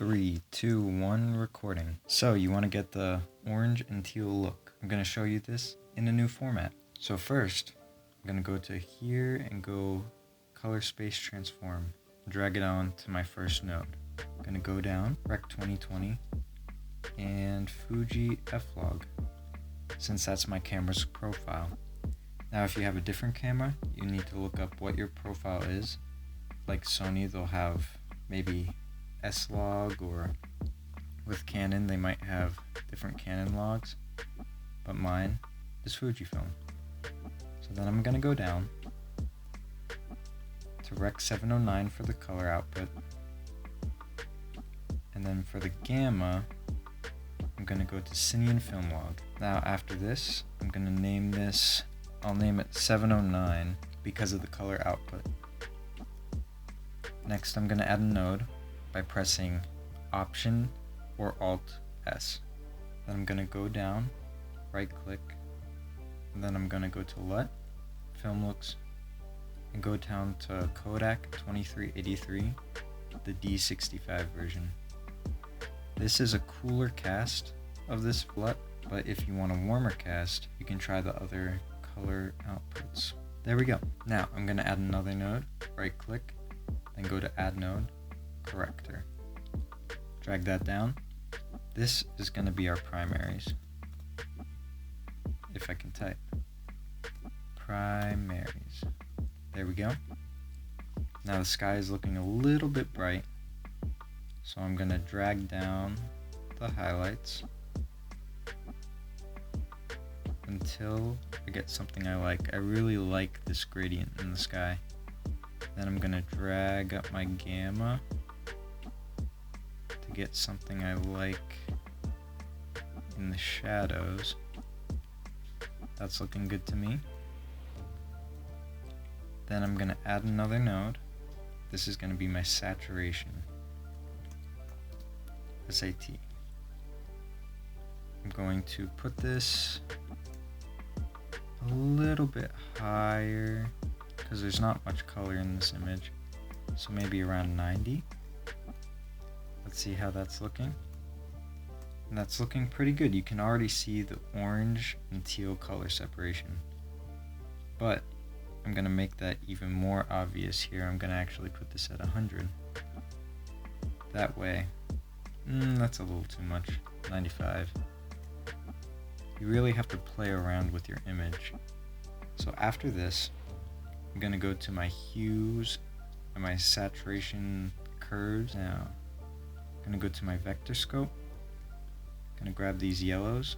3, 2, 1, recording. So you want to get the orange and teal look. I'm going to show you this in a new format. So first, I'm going to go to here and go color space transform. Drag it on to my first node. I'm going to go down, Rec 2020, and Fuji F-Log, since that's my camera's profile. Now if you have a different camera, you need to look up what your profile is. Like Sony, they'll have maybe S-Log, or with Canon they might have different Canon logs, but mine is Fujifilm. So then I'm going to go down to Rec 709 for the color output, and then for the gamma I'm going to go to Cineon Film Log. Now after this I'm going to name this, I'll name it 709 because of the color output. Next I'm going to add a node by pressing Option or Alt S. Then I'm going to go down, right click, and then I'm going to go to LUT, Film Looks, and go down to Kodak 2383, the D65 version. This is a cooler cast of this LUT, but if you want a warmer cast, you can try the other color outputs. There we go. Now I'm going to add another node, right click, then go to Add Node, Corrector. Drag that down. This is going to be our primaries. If I can type. Primaries. There we go. Now the sky is looking a little bit bright, so I'm going to drag down the highlights until I get something I like. I really like this gradient in the sky. Then I'm going to drag up my gamma to get something I like in the shadows. That's looking good to me. Then I'm going to add another node. This is going to be my saturation. SAT. I'm going to put this a little bit higher because there's not much color in this image, so maybe around 90. Let's see how that's looking. And that's looking pretty good. You can already see the orange and teal color separation, but I'm going to make that even more obvious here. I'm going to actually put this at 100. That way, that's a little too much, 95. You really have to play around with your image. So after this, I'm going to go to my hues and my saturation curves. Now, I'm going to go to my vector scope. I'm going to grab these yellows,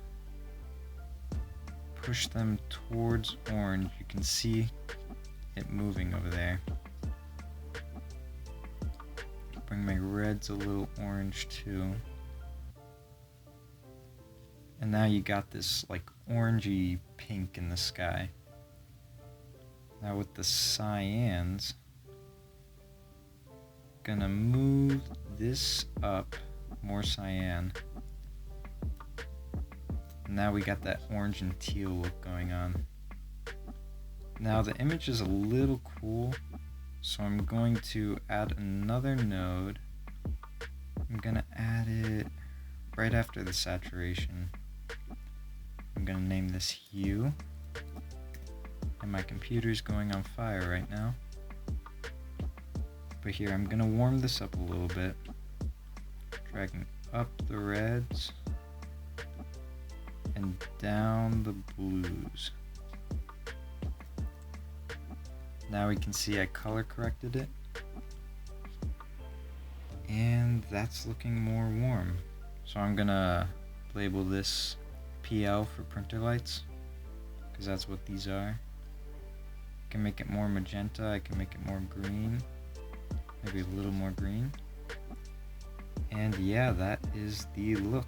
push them towards orange. You can see it moving over there. Bring my reds a little orange too. And now you got this like orangey pink in the sky. Now with the cyans, gonna move this up, more cyan. Now we got that orange and teal look going on. Now the image is a little cool, so I'm going to add another node. I'm gonna add it right after the saturation. I'm gonna name this hue. And my computer's going on fire right now. But here, I'm gonna warm this up a little bit. Dragging up the reds and down the blues. Now we can see I color corrected it. And that's looking more warm. So I'm gonna label this PL for printer lights, because that's what these are. I can make it more magenta, I can make it more green, maybe a little more green. And yeah, that is the look.